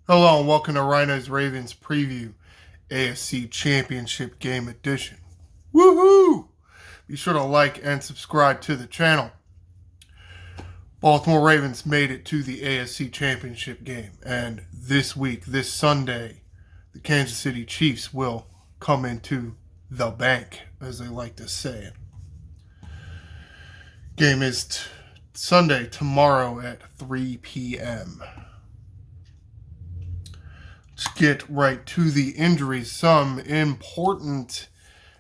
Hello and welcome to Ryno's Ravens Preview AFC Championship Game Edition. Woohoo! Be sure to like and subscribe to the channel. Baltimore Ravens made it to the AFC Championship game, and this week, this Sunday, the Kansas City Chiefs will come into the bank, as they like to say it. Game is Sunday, tomorrow at 3 p.m. Let's get right to the injuries. Some important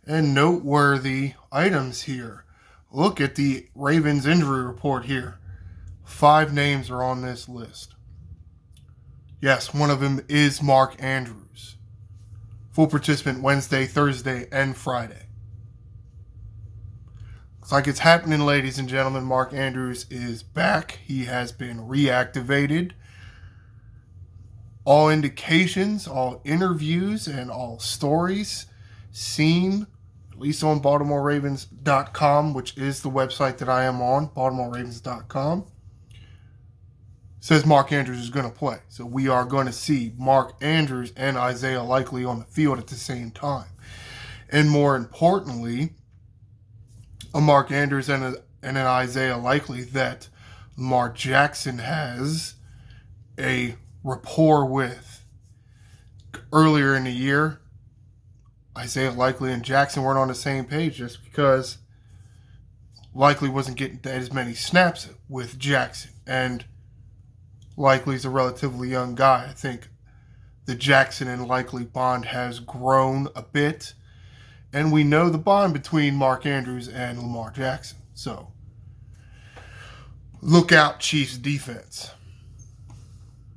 and noteworthy items here. Look at the Ravens injury report here. 5 names are on this list. Yes, one of them is Mark Andrews. Full participant Wednesday, Thursday, and Friday. Looks like it's happening, ladies and gentlemen. Mark Andrews is back. He has been reactivated. All indications, all interviews, and all stories seen, at least on BaltimoreRavens.com, which is the website that I am on, BaltimoreRavens.com, says Mark Andrews is going to play. So we are going to see Mark Andrews and Isaiah Likely on the field at the same time. And more importantly, a Mark Andrews and an Isaiah Likely that Lamar Jackson has a rapport with. Earlier in the year, Isaiah Likely and Jackson weren't on the same page just because Likely wasn't getting as many snaps with Jackson. And Likely's a relatively young guy. I think the Jackson and Likely bond has grown a bit. And we know the bond between Mark Andrews and Lamar Jackson. So, look out, Chiefs defense.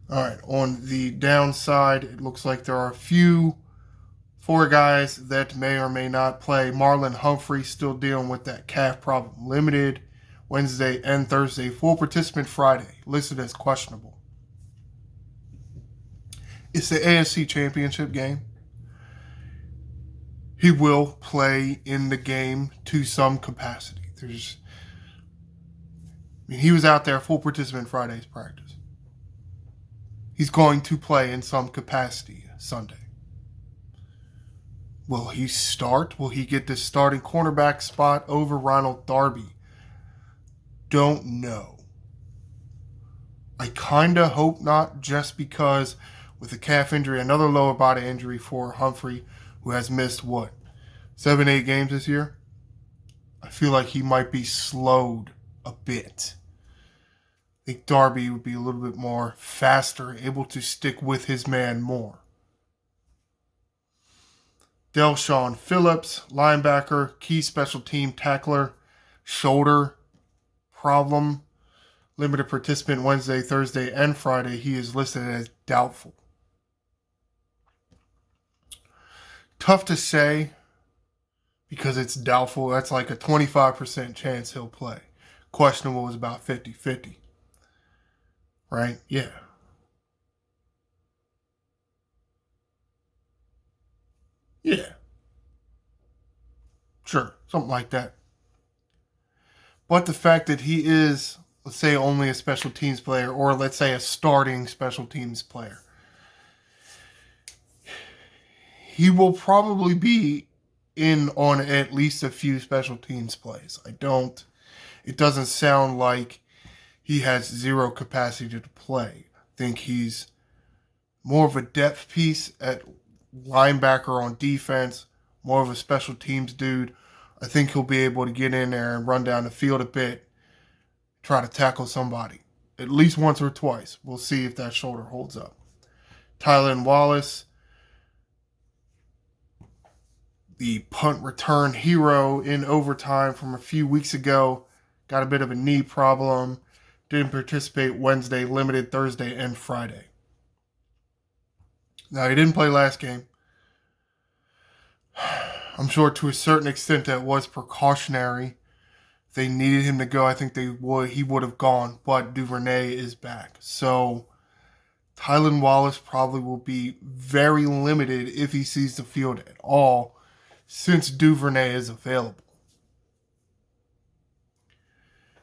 All right, on the downside, it looks like there are four guys that may or may not play. Marlon Humphrey still dealing with that calf problem. Limited Wednesday and Thursday. Full participant Friday. Listed as questionable. It's the AFC Championship game. He will play in the game to some capacity. He was out there full participant Friday's practice. He's going to play in some capacity Sunday. Will he start? Will he get the starting cornerback spot over Ronald Darby? Don't know. I kind of hope not, just because with a calf injury, another lower body injury for Humphrey, who has missed, 7, 8 games this year? I feel like he might be slowed a bit. I think Darby would be a little bit more faster, able to stick with his man more. Del'Shawn Phillips, linebacker, key special team tackler, shoulder problem, limited participant Wednesday, Thursday, and Friday. He is listed as doubtful. Tough to say because it's doubtful. That's like a 25% chance he'll play. Questionable is about 50-50. Right? Yeah. Yeah. Sure. Something like that. But the fact that he is, let's say, only a special teams player, or let's say a starting special teams player, he will probably be in on at least a few special teams plays. It doesn't sound like he has zero capacity to play. I think he's more of a depth piece at linebacker on defense, more of a special teams dude. I think he'll be able to get in there and run down the field a bit, try to tackle somebody at least once or twice. We'll see if that shoulder holds up. Tylan Wallace, the punt return hero in overtime from a few weeks ago, got a bit of a knee problem. Didn't participate Wednesday, limited Thursday and Friday. Now, he didn't play last game. I'm sure to a certain extent that was precautionary. If they needed him to go, I think he would have gone, but Duvernay is back. So Tylan Wallace probably will be very limited if he sees the field at all, since Duvernay is available.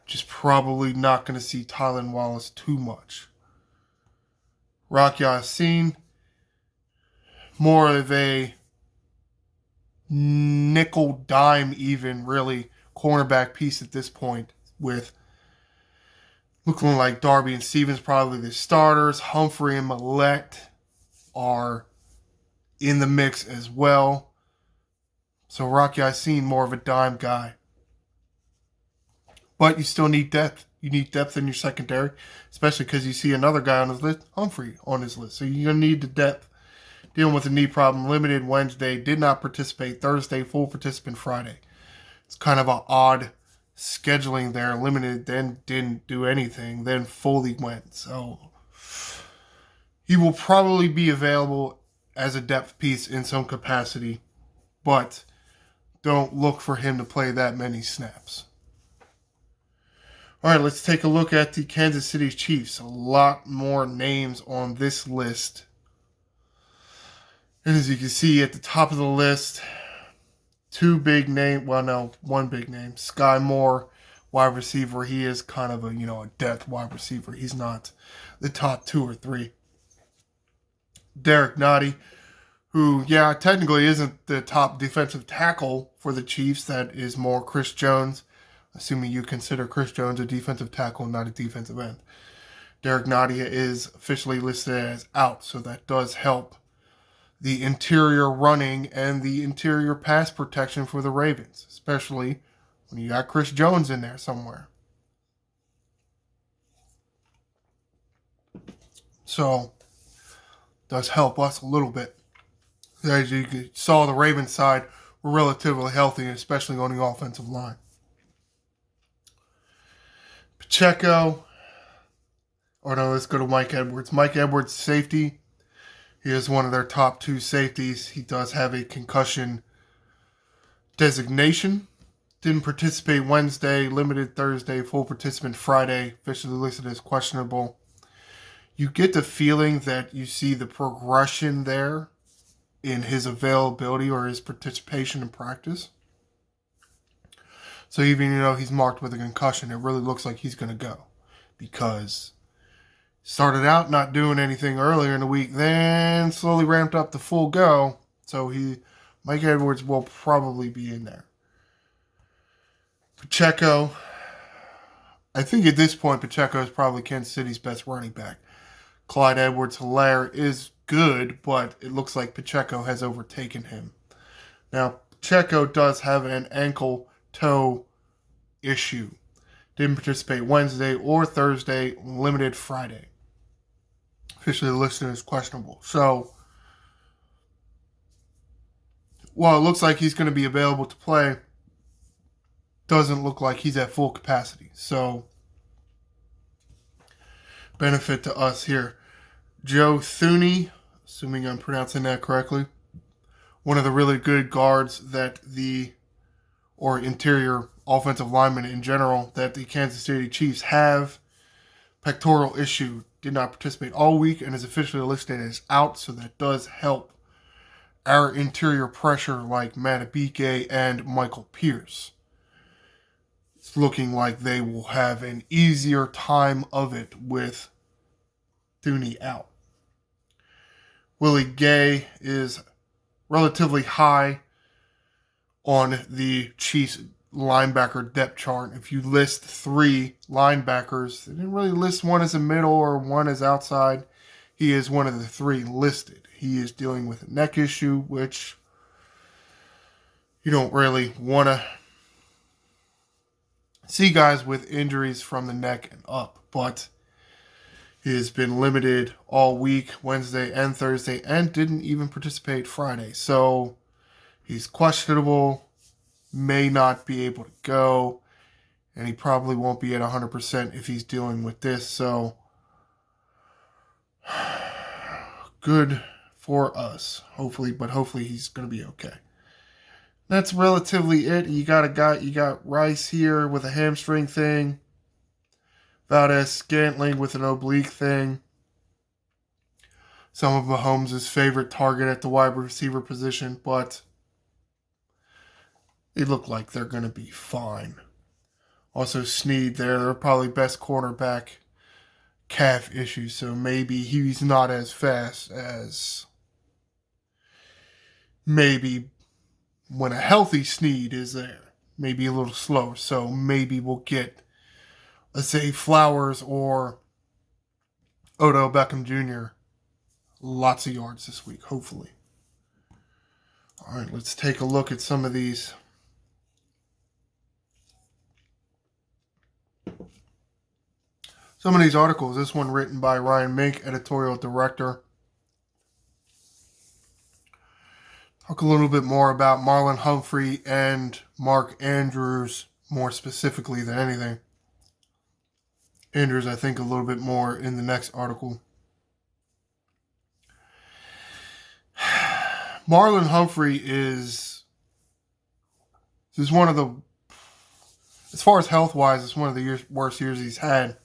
Just probably not going to see Tylan Wallace too much. Rock Ya-Sin, more of a nickel dime even, really, cornerback piece at this point, with looking like Darby and Stevens probably the starters. Humphrey and Millette are in the mix as well. So Rock Ya-Sin, more of a dime guy. But you still need depth. You need depth in your secondary, especially because you see another guy on his list, Humphrey, on his list. So you're going to need the depth. Dealing with a knee problem, limited Wednesday, did not participate Thursday, full participant Friday. It's kind of an odd scheduling there. Limited, then didn't do anything, then fully went. So he will probably be available as a depth piece in some capacity, but don't look for him to play that many snaps. All right, let's take a look at the Kansas City Chiefs. A lot more names on this list. And as you can see at the top of the list, one big name. Sky Moore, wide receiver. He is kind of a depth wide receiver. He's not the top 2 or 3. Derek Nottie, who, technically isn't the top defensive tackle for the Chiefs. That is more Chris Jones, assuming you consider Chris Jones a defensive tackle, not a defensive end. Derek Nottie is officially listed as out, so that does help the interior running and the interior pass protection for the Ravens, especially when you got Chris Jones in there somewhere. So, does help us a little bit. As you saw, the Ravens side were relatively healthy, especially on the offensive line. Pacheco, let's go to Mike Edwards. Mike Edwards, safety. He is one of their top 2 safeties. He does have a concussion designation. Didn't participate Wednesday, limited Thursday, full participant Friday, officially listed as questionable. You get the feeling that you see the progression there in his availability or his participation in practice. So even though he's marked with a concussion, it really looks like he's going to go, because started out not doing anything earlier in the week, then slowly ramped up to full go. So Mike Edwards will probably be in there. Pacheco, I think at this point, Pacheco is probably Kansas City's best running back. Clyde Edwards-Helaire is good, but it looks like Pacheco has overtaken him. Now, Pacheco does have an ankle-toe issue. Didn't participate Wednesday or Thursday, limited Friday. Officially listed as questionable. So, while it looks like he's going to be available to play, doesn't look like he's at full capacity. So, benefit to us here. Joe Thuney, assuming I'm pronouncing that correctly, one of the really good guards or interior offensive linemen in general that the Kansas City Chiefs have. Pectoral issue, did not participate all week and is officially listed as out, so that does help our interior pressure like Matabike and Michael Pierce. It's looking like they will have an easier time of it with Thuney out. Willie Gay is relatively high on the Chiefs linebacker depth chart. If you list 3 linebackers, they didn't really list one as a middle or one as outside. He is one of the 3 listed. He is dealing with a neck issue, which you don't really want to see guys with injuries from the neck and up, but he has been limited all week, Wednesday and Thursday, and didn't even participate Friday. So he's questionable, may not be able to go, and he probably won't be at 100% if he's dealing with this. So good for us, hopefully he's going to be okay. That's relatively it. You got Rice here with a hamstring thing. Valdez-Scantling with an oblique thing. Some of Mahomes' favorite target at the wide receiver position, but they look like they're going to be fine. Also, Snead there, they're probably best cornerback calf issues, so maybe he's not as fast as maybe when a healthy Snead is there. Maybe a little slower, so maybe we'll get, let's say, Flowers or Odell Beckham Jr. lots of yards this week, hopefully. All right, let's take a look at some of these. Some of these articles. This one written by Ryan Mink, editorial director. Talk a little bit more about Marlon Humphrey and Mark Andrews, more specifically than anything. Andrews, I think, a little bit more in the next article. Marlon Humphrey is one of the, as far as health-wise, it's one of the worst years he's had.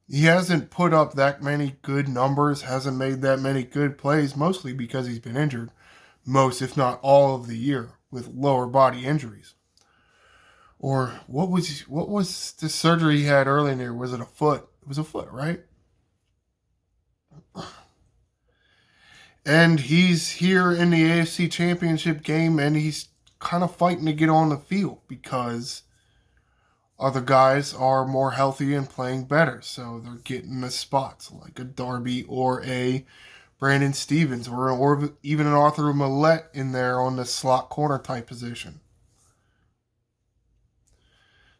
He hasn't put up that many good numbers, hasn't made that many good plays, mostly because he's been injured most, if not all, of the year with lower body injuries. Or what was the surgery he had early in the year? Was it a foot? It was a foot, right? And he's here in the AFC Championship game, and he's kind of fighting to get on the field because other guys are more healthy and playing better. So they're getting the spots like a Darby or a Brandon Stevens or even an Arthur Millette in there on the slot corner type position.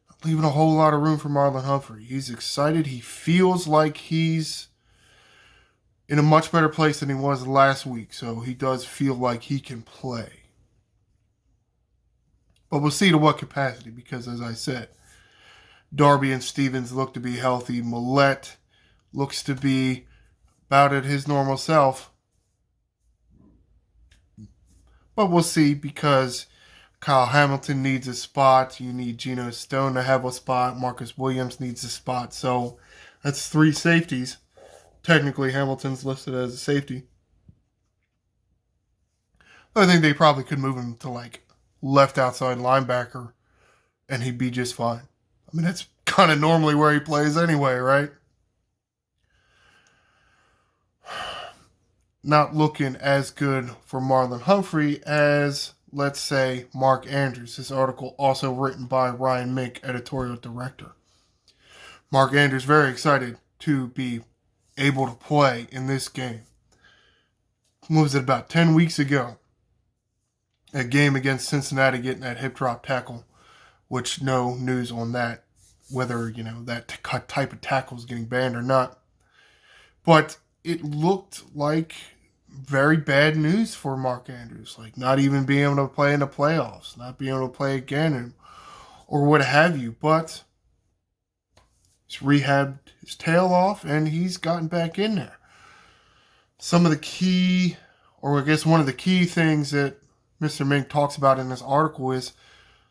Not leaving a whole lot of room for Marlon Humphrey. He's excited. He feels like he's in a much better place than he was last week. So he does feel like he can play. But we'll see to what capacity because, as I said, Darby and Stevens look to be healthy. Millette looks to be about at his normal self. But we'll see because Kyle Hamilton needs a spot. You need Geno Stone to have a spot. Marcus Williams needs a spot. So that's 3 safeties. Technically, Hamilton's listed as a safety. I think they probably could move him to like left outside linebacker and he'd be just fine. I mean, that's kind of normally where he plays anyway, right? Not looking as good for Marlon Humphrey as, let's say, Mark Andrews. This article also written by Ryan Mink, editorial director. Mark Andrews very excited to be able to play in this game. What was it, about 10 weeks ago? A game against Cincinnati getting that hip drop tackle, which no news on that, whether, that type of tackle is getting banned or not. But it looked like very bad news for Mark Andrews, like not even being able to play in the playoffs, not being able to play again, or what have you. But he's rehabbed his tail off, and he's gotten back in there. Some of the key, or I guess one of the key things that Mr. Mink talks about in this article is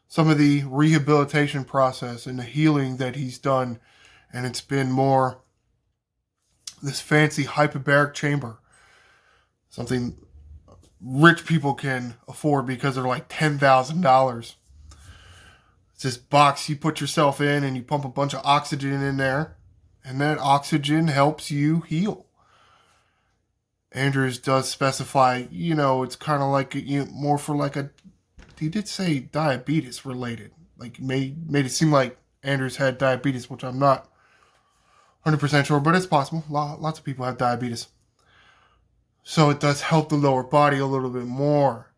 some of the rehabilitation process and the healing that he's done. And it's been more this fancy hyperbaric chamber, something rich people can afford because they're like $10,000. It's this box you put yourself in and you pump a bunch of oxygen in there, and that oxygen helps you heal. Andrews does specify, it's kind of like more for like he did say diabetes related. Like made it seem like Andrews had diabetes, which I'm not 100% sure, but it's possible. Lots of people have diabetes. So it does help the lower body a little bit more.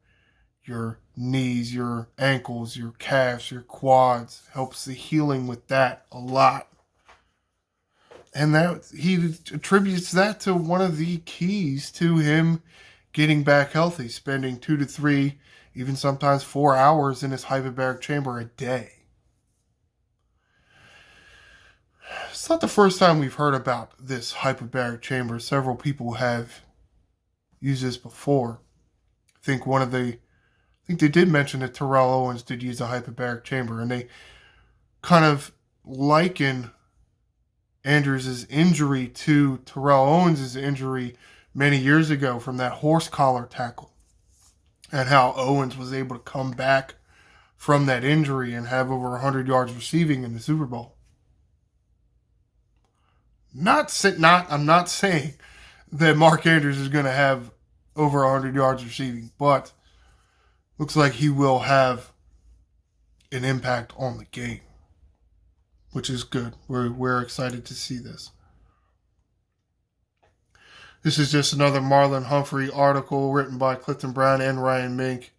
Your knees, your ankles, your calves, your quads. Helps the healing with that a lot. And that he attributes that to one of the keys to him getting back healthy, spending 2 to 3, even sometimes 4 hours in his hyperbaric chamber a day. It's not the first time we've heard about this hyperbaric chamber. Several people have used this before. I think they did mention that Terrell Owens did use a hyperbaric chamber, and they kind of liken Andrews' injury to Terrell Owens' injury many years ago from that horse collar tackle, and how Owens was able to come back from that injury and have over 100 yards receiving in the Super Bowl. I'm not saying that Mark Andrews is going to have over 100 yards receiving, but looks like he will have an impact on the game, which is good. We're excited to see this. This is just another Marlon Humphrey article written by Clifton Brown and Ryan Mink.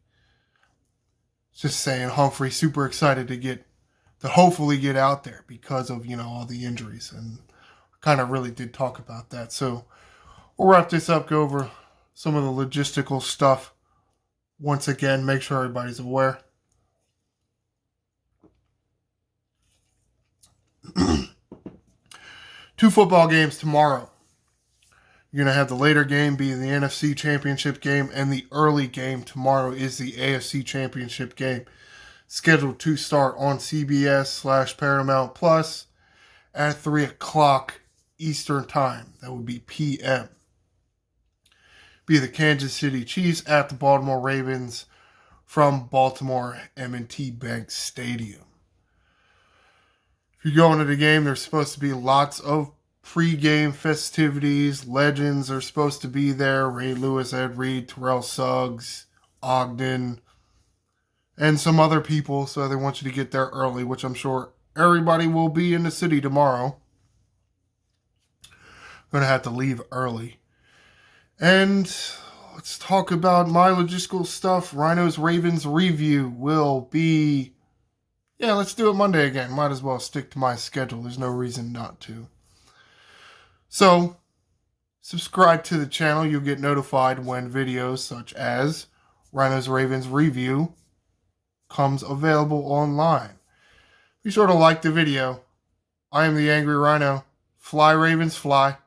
Just saying Humphrey super excited to hopefully get out there because of, all the injuries, and kind of really did talk about that. So we'll wrap this up, go over some of the logistical stuff. Once again, make sure everybody's aware. Two football games tomorrow. You're going to have the later game be the NFC Championship game, and the early game tomorrow is the AFC Championship game, scheduled to start on CBS/Paramount Plus at 3 o'clock Eastern Time. That would be p.m. Be the Kansas City Chiefs at the Baltimore Ravens from Baltimore M&T Bank Stadium. If you're going to the game, there's supposed to be lots of pre-game festivities. Legends are supposed to be there. Ray Lewis, Ed Reed, Terrell Suggs, Ogden, and some other people. So they want you to get there early, which I'm sure everybody will be in the city tomorrow. Going to have to leave early. And let's talk about my logistical stuff. Ryno's Ravens review will be... Yeah, let's do it Monday again. Might as well stick to my schedule. There's no reason not to. So, subscribe to the channel. You'll get notified when videos such as Ryno's Ravens review comes available online. Be sure to like the video. I am the Angry Ryno. Fly, Ravens, fly.